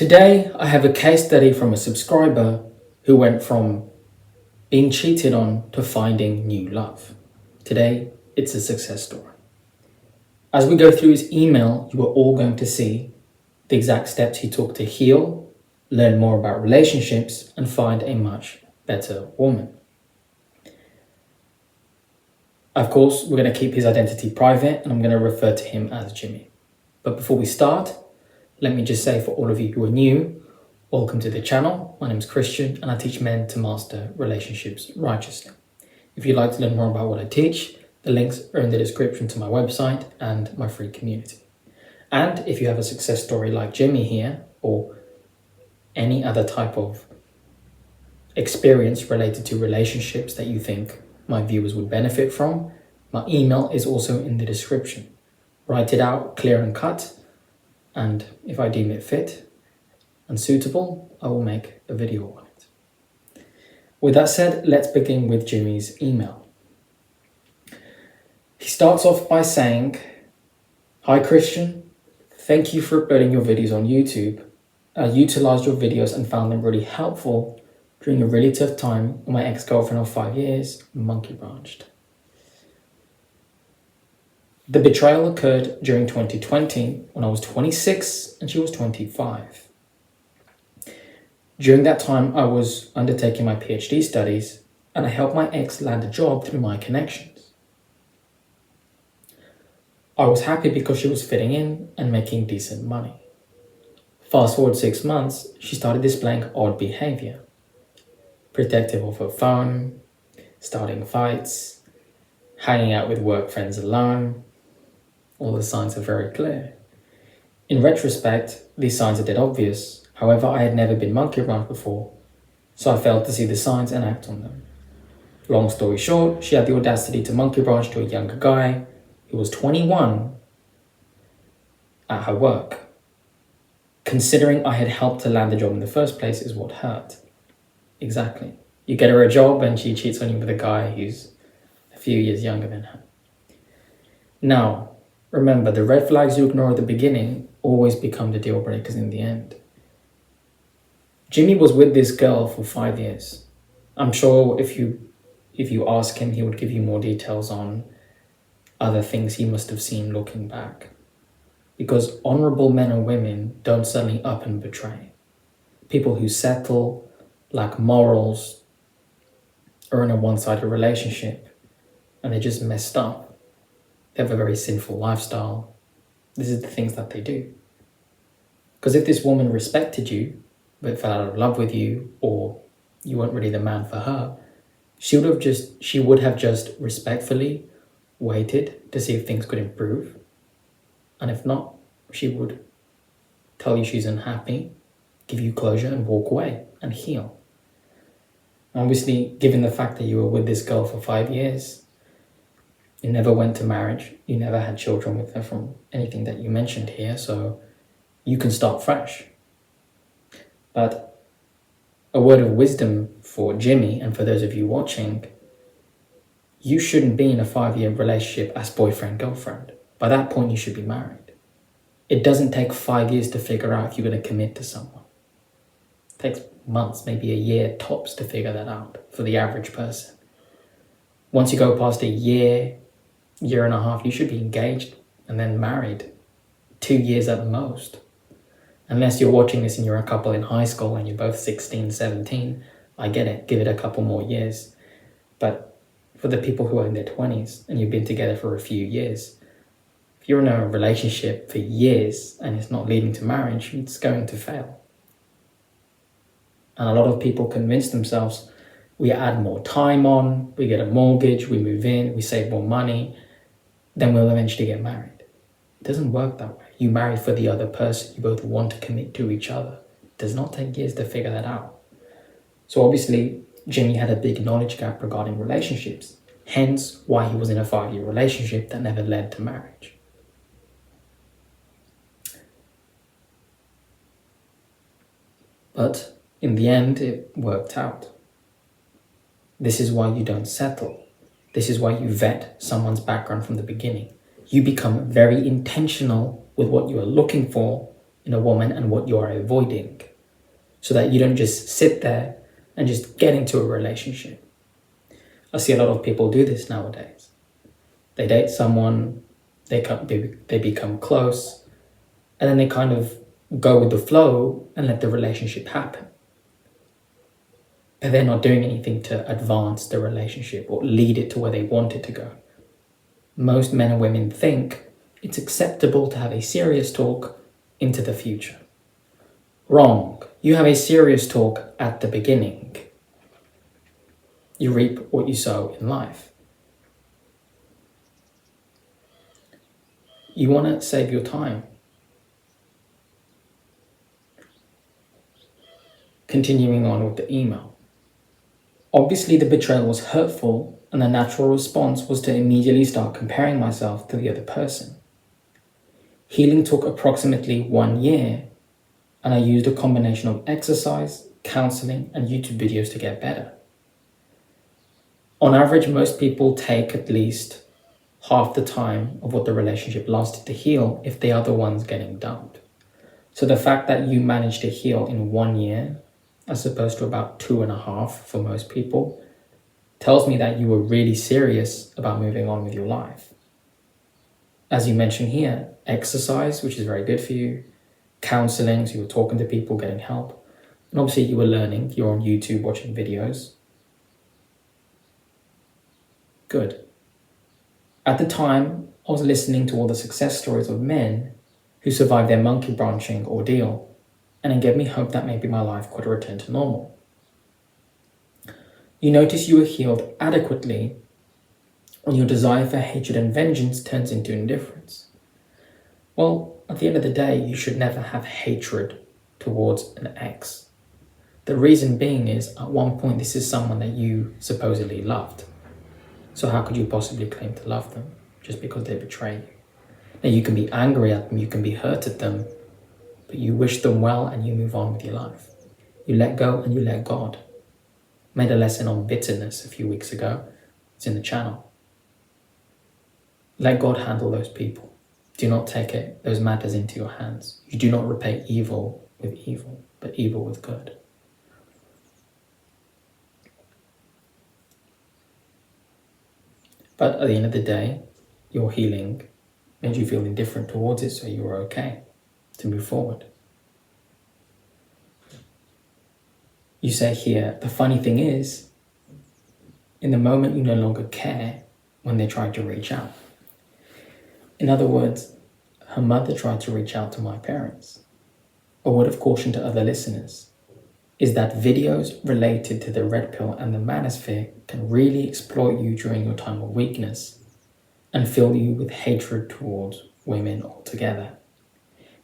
Today, I have a case study from a subscriber who went from being cheated on to finding new love. Today, it's a success story. As we go through his email, you are all going to see the exact steps he took to heal, learn more about relationships, and find a much better woman. Of course, we're going to keep his identity private and I'm going to refer to him as Jimmy. But before we start, let me just say for all of you who are new, welcome to the channel. My name is Christian and I teach men to master relationships righteously. If you'd like to learn more about what I teach, the links are in the description to my website and my free community. And if you have a success story like Jimmy here, or any other type of experience related to relationships that you think my viewers would benefit from, my email is also in the description. Write it out clear and cut, and if I deem it fit and suitable, I will make a video on it. With that said, let's begin with Jimmy's email. He starts off by saying, "Hi Christian, thank you for uploading your videos on YouTube. I utilized your videos and found them really helpful during a really tough time when my ex-girlfriend of 5 years monkey branched. The betrayal occurred during 2020 when I was 26 and she was 25. During that time, I was undertaking my PhD studies and I helped my ex land a job through my connections. I was happy because she was fitting in and making decent money. Fast forward 6 months, she started displaying odd behavior. Protective of her phone, starting fights, hanging out with work friends alone. All the signs are very clear. In retrospect, these signs are dead obvious. However, I had never been monkey branched before, so I failed to see the signs and act on them. Long story short, she had the audacity to monkey branch to a younger guy who was 21 at her work. Considering I had helped her land the job in the first place is what hurt. Exactly. You get her a job and she cheats on you with a guy who's a few years younger than her. Now, remember, the red flags you ignore at the beginning always become the deal breakers in the end. Jimmy was with this girl for 5 years. I'm sure if you ask him, he would give you more details on other things he must have seen looking back. Because honorable men and women don't suddenly up and betray. People who settle, lack morals, are in a one-sided relationship and they're just messed up. They have a very sinful lifestyle. This is the things that they do. Because if this woman respected you, but fell out of love with you, or you weren't really the man for her, she would have just respectfully waited to see if things could improve. And if not, she would tell you she's unhappy, give you closure and walk away and heal. Obviously, given the fact that you were with this girl for 5 years, you never went to marriage, you never had children with her from anything that you mentioned here, so you can start fresh. But a word of wisdom for Jimmy and for those of you watching, you shouldn't be in a 5-year relationship as boyfriend-girlfriend. By that point, you should be married. It doesn't take 5 years to figure out if you're going to commit to someone. It takes months, maybe a year tops to figure that out for the average person. Once you go past a year, year and a half, you should be engaged and then married. 2 years at most. Unless you're watching this and you're a couple in high school and you're both 16, 17, I get it, give it a couple more years. But for the people who are in their 20s and you've been together for a few years, if you're in a relationship for years and it's not leading to marriage, it's going to fail. And a lot of people convince themselves, we add more time on, we get a mortgage, we move in, we save more money, then we'll eventually get married. It doesn't work that way. You marry for the other person. You both want to commit to each other. It does not take years to figure that out. So obviously, Jimmy had a big knowledge gap regarding relationships. Hence why he was in a 5-year relationship that never led to marriage. But in the end, it worked out. This is why you don't settle. This is why you vet someone's background from the beginning. You become very intentional with what you are looking for in a woman and what you are avoiding, so that you don't just sit there and just get into a relationship. I see a lot of people do this nowadays. They date someone, they become close, and then they kind of go with the flow and let the relationship happen. But they're not doing anything to advance the relationship or lead it to where they want it to go. Most men and women think it's acceptable to have a serious talk into the future. Wrong. You have a serious talk at the beginning. You reap what you sow in life. You want to save your time. Continuing on with the email. Obviously, the betrayal was hurtful, and the natural response was to immediately start comparing myself to the other person. Healing took approximately 1 year, and I used a combination of exercise, counseling, and YouTube videos to get better. On average, most people take at least half the time of what the relationship lasted to heal if they are the ones getting dumped. So the fact that you managed to heal in 1 year, as opposed to about 2.5 for most people, tells me that you were really serious about moving on with your life. As you mentioned here, exercise, which is very good for you, counseling, so you were talking to people, getting help, and obviously you were learning, you're on YouTube watching videos. Good. At the time, I was listening to all the success stories of men who survived their monkey branching ordeal, and it gave me hope that maybe my life could return to normal. You notice you were healed adequately when your desire for hatred and vengeance turns into indifference. Well, at the end of the day, you should never have hatred towards an ex. The reason being is, at one point, this is someone that you supposedly loved. So how could you possibly claim to love them just because they betray you? Now, you can be angry at them, you can be hurt at them, but you wish them well and you move on with your life. You let go and you let God. Made a lesson on bitterness a few weeks ago. It's in the channel. Let God handle those people. Do not take those matters into your hands. You do not repay evil with evil, but evil with good. But at the end of the day, your healing made you feel indifferent towards it, so you were okay to move forward. You say here, the funny thing is, in the moment you no longer care when they tried to reach out. In other words, her mother tried to reach out to my parents. A word of caution to other listeners is that videos related to the red pill and the manosphere can really exploit you during your time of weakness and fill you with hatred towards women altogether.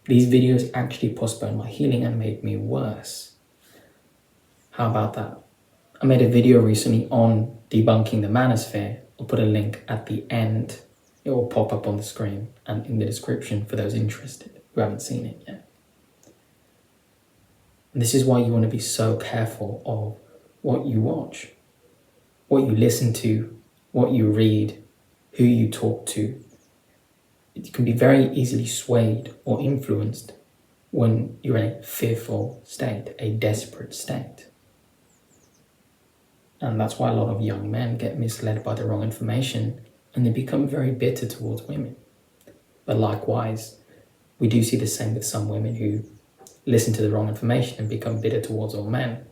These videos actually postponed my healing and made me worse. How about that? I made a video recently on debunking the manosphere. I'll put a link at the end. It will pop up on the screen and in the description for those interested who haven't seen it yet. And this is why you want to be so careful of what you watch, what you listen to, what you read, who you talk to. It can be very easily swayed or influenced when you're in a fearful state, a desperate state. And that's why a lot of young men get misled by the wrong information and they become very bitter towards women. But likewise, we do see the same with some women who listen to the wrong information and become bitter towards all men.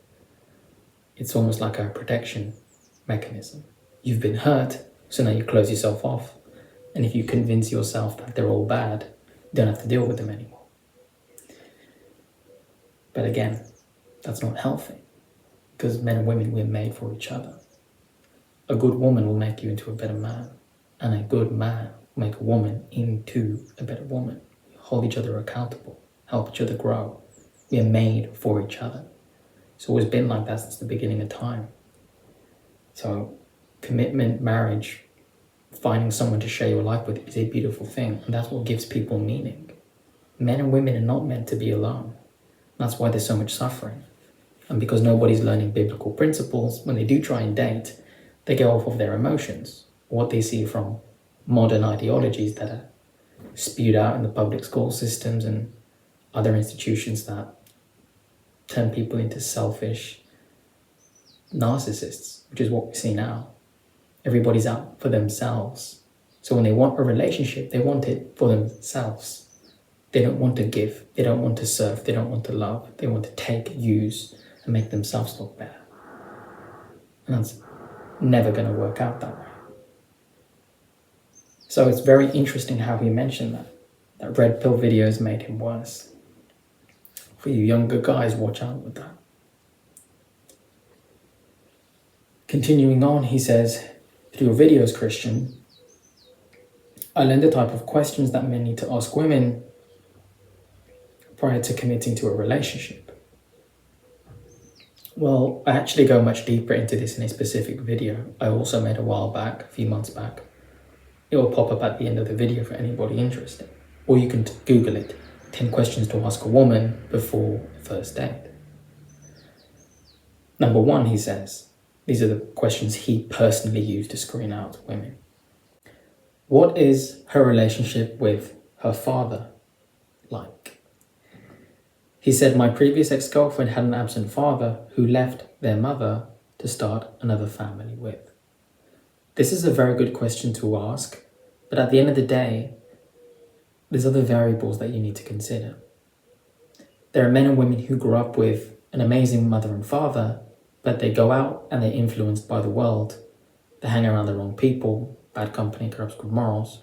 It's almost like a protection mechanism. You've been hurt, so now you close yourself off. And if you convince yourself that they're all bad, you don't have to deal with them anymore. But again, that's not healthy, because men and women, we're made for each other. A good woman will make you into a better man, and a good man will make a woman into a better woman. Hold each other accountable, help each other grow. We are made for each other. It's always been like that since the beginning of time. So commitment, marriage, finding someone to share your life with is a beautiful thing, and that's what gives people meaning. Men and women are not meant to be alone. That's why there's so much suffering. And because nobody's learning biblical principles, when they do try and date, they go off of their emotions, what they see from modern ideologies that are spewed out in the public school systems and other institutions that turn people into selfish narcissists, which is what we see now. Everybody's out for themselves. So when they want a relationship, they want it for themselves. They don't want to give. They don't want to serve. They don't want to love. They want to take, use, and make themselves look better. And that's never going to work out that way. So it's very interesting how he mentioned that red pill videos made him worse. For you younger guys, watch out with that. Continuing on, he says, through your videos, Christian, I learned the type of questions that men need to ask women prior to committing to a relationship. Well, I actually go much deeper into this in a specific video I also made a while back, a few months back. It will pop up at the end of the video for anybody interested. Or you can Google it, 10 questions to ask a woman before a first date. Number 1, he says, these are the questions he personally used to screen out women. What is her relationship with her father like? He said, my previous ex-girlfriend had an absent father who left their mother to start another family with. This is a very good question to ask, but at the end of the day, there's other variables that you need to consider. There are men and women who grew up with an amazing mother and father, but they go out and they're influenced by the world. They hang around the wrong people, bad company corrupts good morals,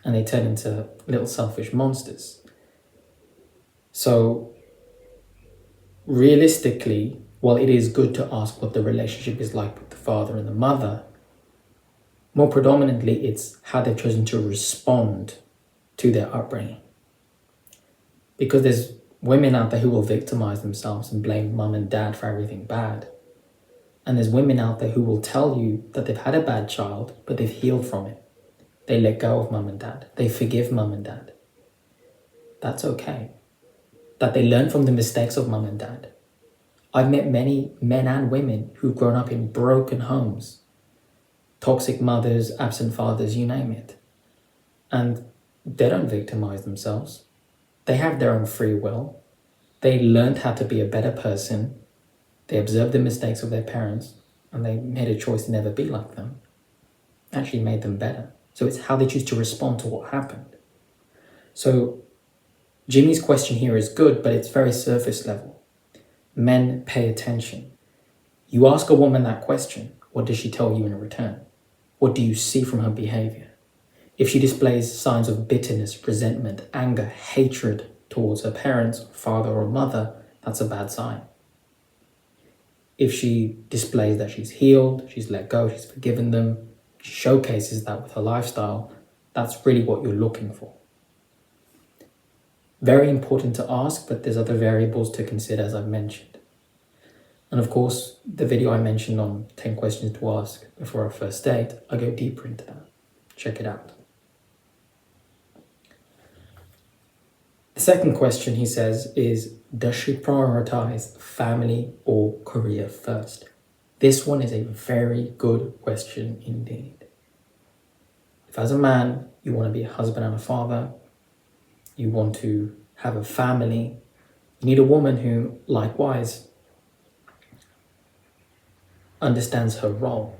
and they turn into little selfish monsters. So, realistically, while it is good to ask what the relationship is like with the father and the mother, more predominantly it's how they've chosen to respond to their upbringing. Because there's women out there who will victimize themselves and blame mum and dad for everything bad. And there's women out there who will tell you that they've had a bad child, but they've healed from it. They let go of mum and dad. They forgive mum and dad. That's okay. That they learn from the mistakes of mum and dad. I've met many men and women who've grown up in broken homes. Toxic mothers, absent fathers, you name it. And they don't victimize themselves. They have their own free will. They learned how to be a better person. They observed the mistakes of their parents and they made a choice to never be like them. Actually made them better. So it's how they choose to respond to what happened. So Jimmy's question here is good, but it's very surface level. Men, pay attention. You ask a woman that question, what does she tell you in return? What do you see from her behavior? If she displays signs of bitterness, resentment, anger, hatred towards her parents, father or mother, that's a bad sign. If she displays that she's healed, she's let go, she's forgiven them, showcases that with her lifestyle, that's really what you're looking for. Very important to ask, but there's other variables to consider, as I've mentioned. And of course, the video I mentioned on 10 questions to ask before a first date, I go deeper into that. Check it out. The second question, he says, is, does she prioritize family or career first? This one is a very good question indeed. If as a man, you want to be a husband and a father, you want to have a family, you need a woman who, likewise, understands her role.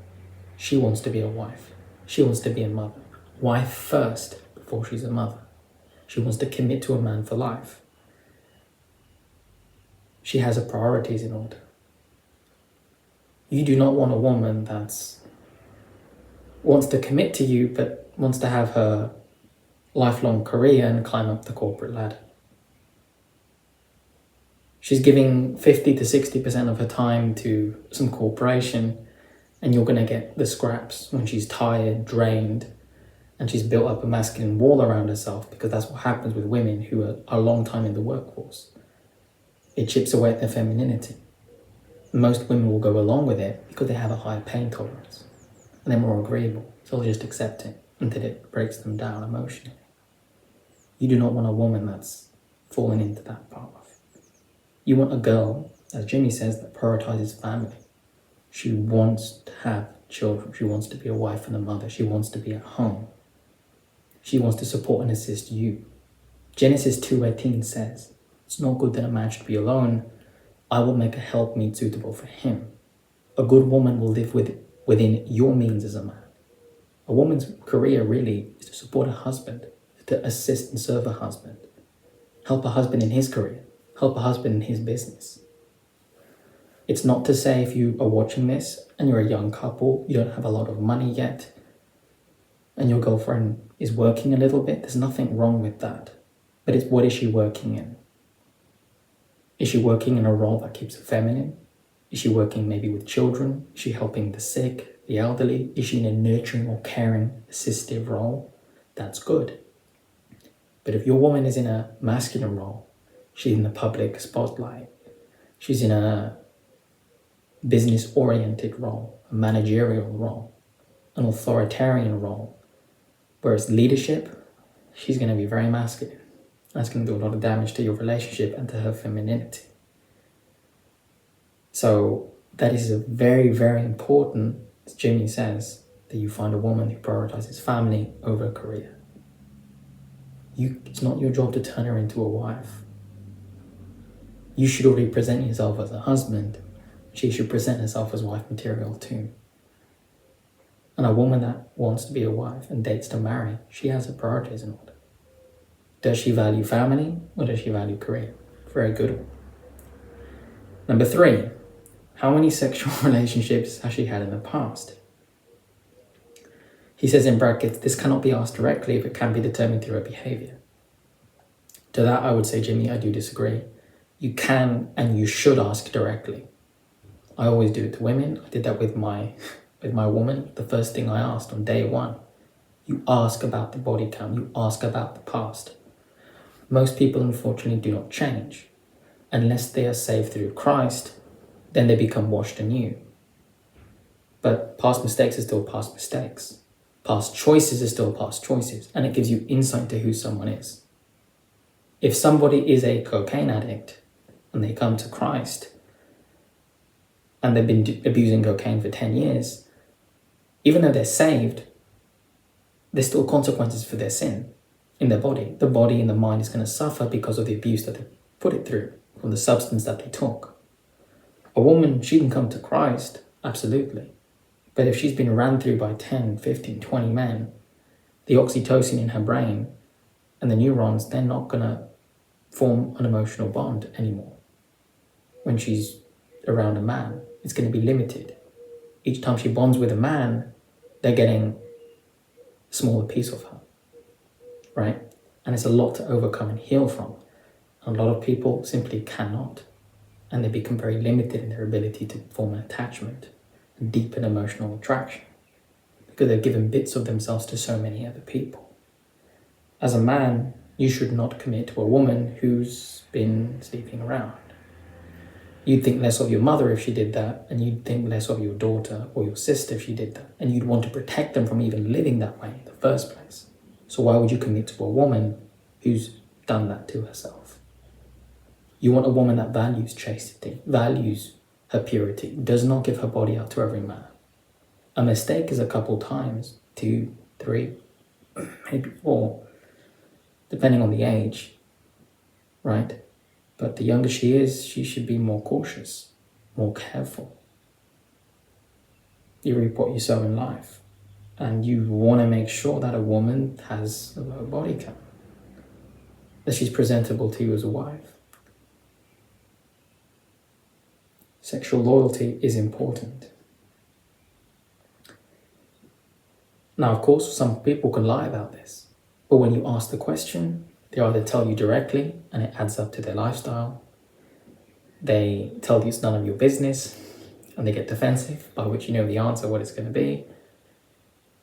She wants to be a wife. She wants to be a mother. Wife first before she's a mother. She wants to commit to a man for life. She has her priorities in order. You do not want a woman that wants to commit to you but wants to have her lifelong career and climb up the corporate ladder. She's giving 50 to 60% of her time to some corporation, and you're going to get the scraps when she's tired, drained, and she's built up a masculine wall around herself, because that's what happens with women who are a long time in the workforce. It chips away at their femininity. Most women will go along with it because they have a higher pain tolerance and they're more agreeable, so they'll just accept it until it breaks them down emotionally. You do not want a woman that's fallen into that path. You want a girl, as Jimmy says, that prioritizes family. She wants to have children. She wants to be a wife and a mother. She wants to be at home. She wants to support and assist you. Genesis 2:18 says, It's not good that a man should be alone. I will make a helpmeet suitable for him. A good woman will live within your means as a man. A woman's career really is to support her husband, to assist and serve her husband, help her husband in his career, help her husband in his business. It's not to say if you are watching this and you're a young couple, you don't have a lot of money yet, and your girlfriend is working a little bit, there's nothing wrong with that. But it's what is she working in? Is she working in a role that keeps her feminine? Is she working maybe with children? Is she helping the sick, the elderly? Is she in a nurturing or caring, assistive role? That's good. But if your woman is in a masculine role, she's in the public spotlight, she's in a business-oriented role, a managerial role, an authoritarian role, whereas leadership, she's going to be very masculine. That's going to do a lot of damage to your relationship and to her femininity. So that is a very, very important, as Jimmy says, that you find a woman who prioritizes family over career. It's not your job to turn her into a wife. You should already present yourself as a husband. She should present herself as wife material too. And a woman that wants to be a wife and dates to marry, she has her priorities in order. Does she value family or does she value career? Very good one. Number 3, how many sexual relationships has she had in the past? He says in brackets, this cannot be asked directly if it can be determined through her behavior. To that I would say, Jimmy, I do disagree. You can and you should ask directly. I always do it to women. I did that with my woman. The first thing I asked on day 1, you ask about the body count, you ask about the past. Most people, unfortunately, do not change. Unless they are saved through Christ, then they become washed anew. But past mistakes are still past mistakes. Past choices are still past choices. And it gives you insight to who someone is. If somebody is a cocaine addict and they come to Christ and they've been abusing cocaine for 10 years, even though they're saved, there's still consequences for their sin in their body. The body and the mind is going to suffer because of the abuse that they put it through, from the substance that they took. A woman, she can come to Christ, absolutely. But if she's been ran through by 10, 15, 20 men, the oxytocin in her brain and the neurons, they're not going to form an emotional bond anymore. When she's around a man, it's going to be limited. Each time she bonds with a man, they're getting a smaller piece of her, right? And it's a lot to overcome and heal from. A lot of people simply cannot, and they become very limited in their ability to form an attachment and deepen emotional attraction because they've given bits of themselves to so many other people. As a man, you should not commit to a woman who's been sleeping around. You'd think less of your mother if she did that, and you'd think less of your daughter or your sister if she did that, and you'd want to protect them from even living that way in the first place. So why would you commit to a woman who's done that to herself? You want a woman that values chastity, values her purity, does not give her body out to every man. A mistake is a couple times, 2, 3, maybe 4, depending on the age, right? But the younger she is, she should be more cautious, more careful. You reap what you sow in life. And you want to make sure that a woman has a low body count, that she's presentable to you as a wife. Sexual loyalty is important. Now, of course, some people can lie about this, but when you ask the question, they either tell you directly and it adds up to their lifestyle. They tell you it's none of your business and they get defensive, by which you know the answer, what it's going to be.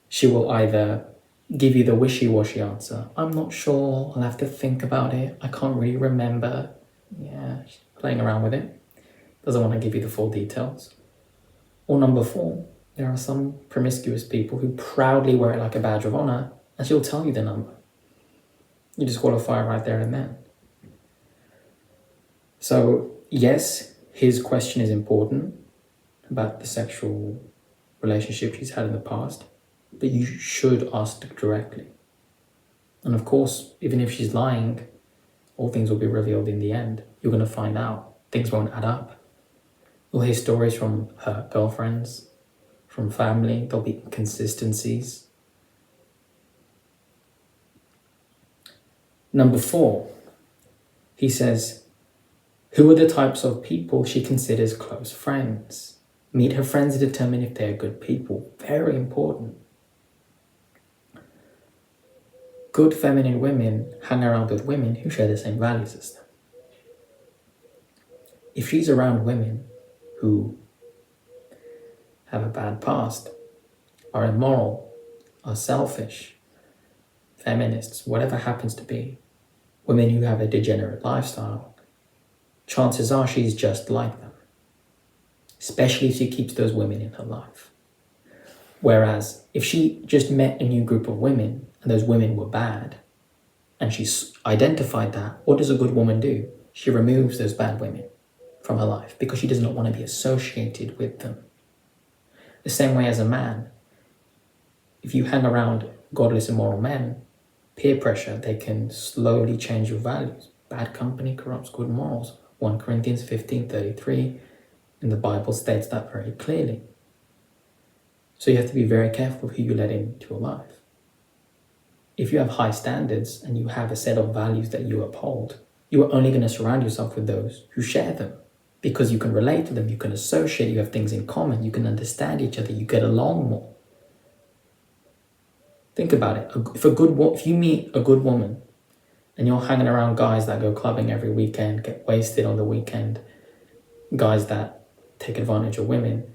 She will either give you the wishy-washy answer. I'm not sure, I'll have to think about it. I can't really remember. Yeah, she's playing around with it. Doesn't want to give you the full details. Or number 4, there are some promiscuous people who proudly wear it like a badge of honor and she'll tell you the number. You disqualify her right there and then. So yes, his question is important about the sexual relationship she's had in the past, but you should ask directly. And of course, even if she's lying, All things will be revealed in the end. You're going to find out. Things won't add up. You'll hear stories from her girlfriends, from family. There'll be inconsistencies. Number 4, he says, who are the types of people she considers close friends? Meet her friends to determine if they are good people. Very important. Good feminine women hang around with women who share the same values as them. If she's around women who have a bad past, are immoral, are selfish, feminists, whatever happens to be, women who have a degenerate lifestyle, chances are she's just like them, especially if she keeps those women in her life. Whereas if she just met a new group of women and those women were bad, and she's identified that, what does a good woman do? She removes those bad women from her life because she does not want to be associated with them. The same way as a man, if you hang around godless, immoral men, peer pressure, they can slowly change your values. Bad company corrupts good morals. 1 Corinthians 15:33 in the Bible states that very clearly. So you have to be very careful who you let into your life. If you have high standards and you have a set of values that you uphold, you are only going to surround yourself with those who share them because you can relate to them, you can associate, you have things in common, you can understand each other, you get along more. Think about it. If you meet a good woman and you're hanging around guys that go clubbing every weekend, get wasted on the weekend, guys that take advantage of women,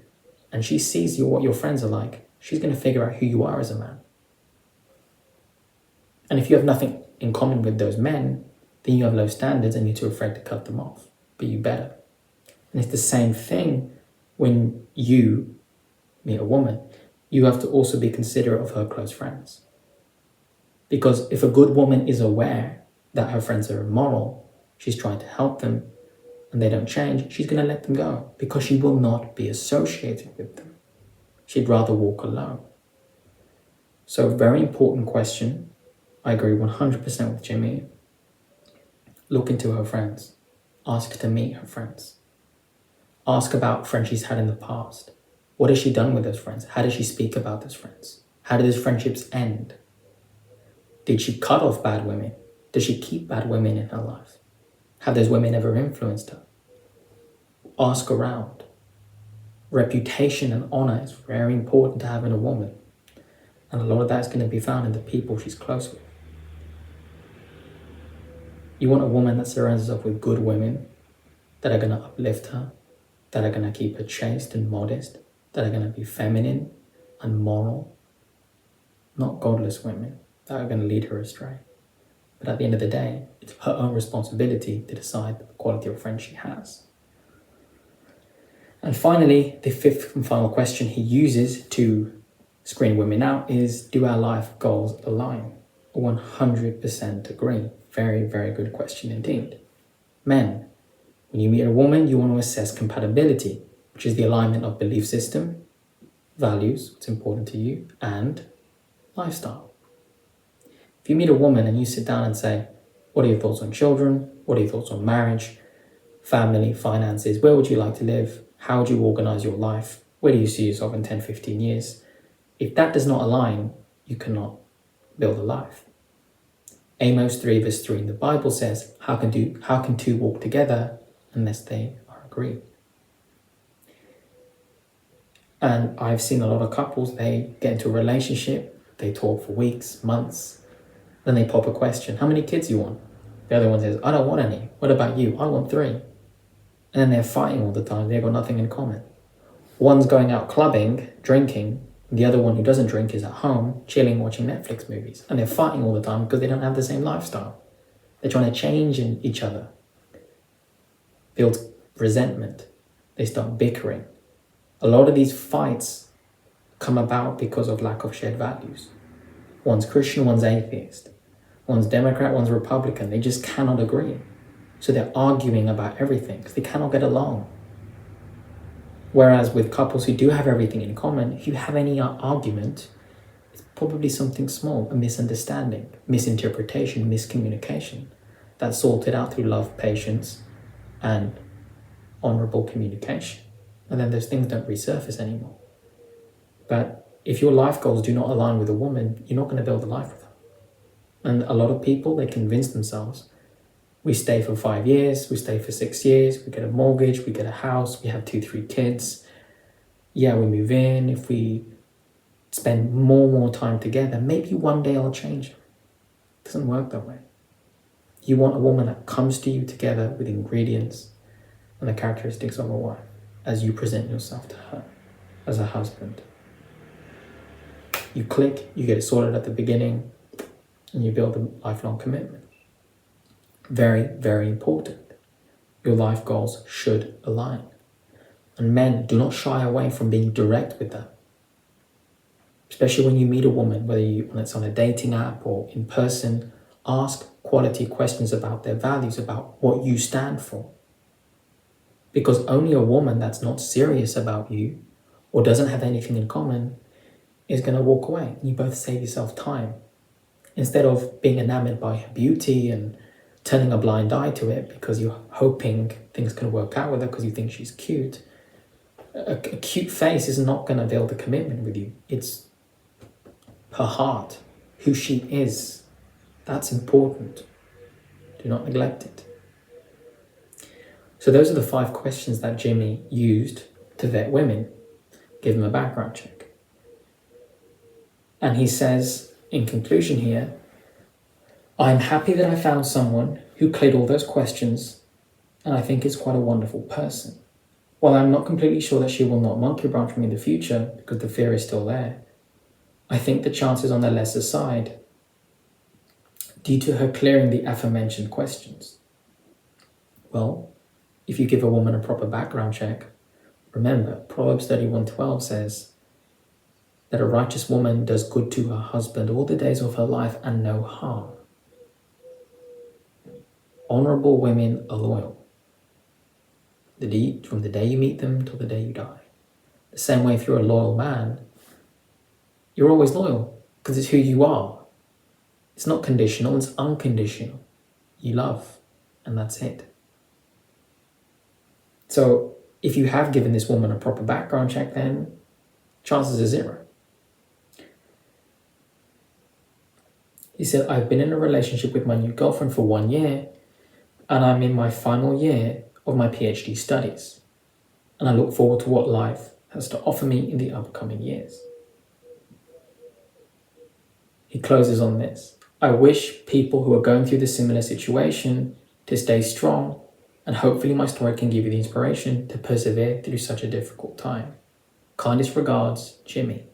and she sees what your friends are like, she's going to figure out who you are as a man. And if you have nothing in common with those men, then you have low standards and you're too afraid to cut them off. But you better. And it's the same thing when you meet a woman. You have to also be considerate of her close friends. Because if a good woman is aware that her friends are immoral, she's trying to help them, and they don't change, she's going to let them go because she will not be associated with them. She'd rather walk alone. So, very important question. I agree 100% with Jimmy. Look into her friends. Ask to meet her friends. Ask about friends she's had in the past. What has she done with those friends? How does she speak about those friends? How do those friendships end? Did she cut off bad women? Does she keep bad women in her life? Have those women ever influenced her? Ask around. Reputation and honor is very important to have in a woman. And a lot of that is going to be found in the people she's close with. You want a woman that surrounds herself with good women that are going to uplift her, that are going to keep her chaste and modest, that are going to be feminine and moral, not godless women that are going to lead her astray. But at the end of the day, it's her own responsibility to decide the quality of friends she has. And finally, the 5th and final question he uses to screen women out is, do our life goals align? 100% agree. Very, very good question indeed. Men, when you meet a woman, you want to assess compatibility, which is the alignment of belief system, values, what's important to you, and lifestyle. If you meet a woman and you sit down and say, what are your thoughts on children? What are your thoughts on marriage, family, finances? Where would you like to live? How would you organize your life? Where do you see yourself in 10, 15 years? If that does not align, you cannot build a life. Amos 3 verse 3 in the Bible says, how can two walk together unless they are agreed? And I've seen a lot of couples, they get into a relationship, they talk for weeks, months, then they pop a question, how many kids do you want? The other one says, I don't want any. What about you? I want 3. And then they're fighting all the time, they've got nothing in common. One's going out clubbing, drinking, the other one who doesn't drink is at home, chilling, watching Netflix movies. And they're fighting all the time because they don't have the same lifestyle. They're trying to change in each other. Build resentment. They start bickering. A lot of these fights come about because of lack of shared values. One's Christian, one's atheist. One's Democrat, one's Republican. They just cannot agree. So they're arguing about everything because they cannot get along. Whereas with couples who do have everything in common, if you have any argument, it's probably something small, a misunderstanding, misinterpretation, miscommunication. that's sorted out through love, patience, and honorable communication. And then those things don't resurface anymore. But if your life goals do not align with a woman, you're not going to build a life with her. And a lot of people, they convince themselves, we stay for 5 years, we stay for 6 years, we get a mortgage, we get a house, we have 2-3 kids. Yeah, we move in. If we spend more time together, maybe one day I'll change. It doesn't work that way. You want a woman that comes to you together with ingredients and the characteristics of a wife as you present yourself to her as a husband. You click, you get it sorted at the beginning, and you build a lifelong commitment. Very, very important. Your life goals should align. And men, do not shy away from being direct with them. Especially when you meet a woman, whether it's on a dating app or in person, ask quality questions about their values, about what you stand for. Because only a woman that's not serious about you or doesn't have anything in common is going to walk away. You both save yourself time. Instead of being enamored by her beauty and turning a blind eye to it because you're hoping things can work out with her because you think she's cute. A cute face is not going to build a commitment with you. It's her heart, who she is. That's important. Do not neglect it. So those are the 5 questions that Jimmy used to vet women, give them a background check. And he says, in conclusion here, I'm happy that I found someone who cleared all those questions, and I think is quite a wonderful person. While I'm not completely sure that she will not monkey branch me in the future, because the fear is still there, I think the chances on the lesser side due to her clearing the aforementioned questions. Well, if you give a woman a proper background check, remember, Proverbs 31:12 says that a righteous woman does good to her husband all the days of her life and no harm. Honorable women are loyal. From the day you meet them till the day you die. The same way if you're a loyal man, you're always loyal because it's who you are. It's not conditional, it's unconditional. You love, and that's it. So if you have given this woman a proper background check, then chances are 0. He said, I've been in a relationship with my new girlfriend for 1 year, and I'm in my final year of my PhD studies, and I look forward to what life has to offer me in the upcoming years. He closes on this. I wish people who are going through this similar situation to stay strong, and hopefully my story can give you the inspiration to persevere through such a difficult time. Kindest regards, Jimmy.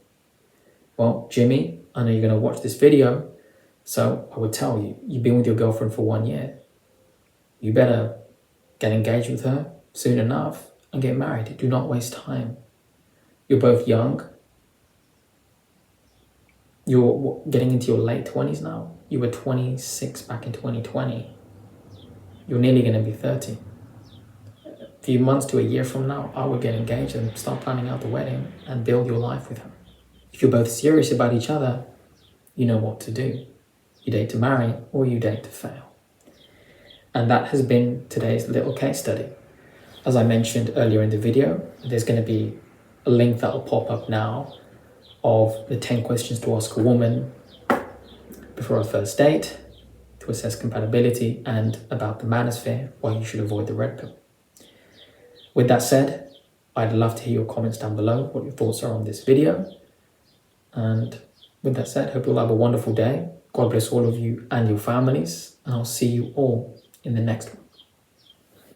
Well, Jimmy, I know you're going to watch this video, so I would tell you, you've been with your girlfriend for 1 year. You better get engaged with her soon enough and get married. Do not waste time. You're both young. You're getting into your late 20s now. You were 26 back in 2020. You're nearly going to be 30. A few months to a year from now, I would get engaged and start planning out the wedding and build your life with her. If you're both serious about each other, you know what to do. You date to marry or you date to fail. And that has been today's little case study. As I mentioned earlier in the video, there's going to be a link that will pop up now of the 10 questions to ask a woman before a first date to assess compatibility and about the manosphere, why you should avoid the red pill. With that said, I'd love to hear your comments down below, what your thoughts are on this video. And with that said, hope you'll have a wonderful day. God bless all of you and your families, and I'll see you all in the next one.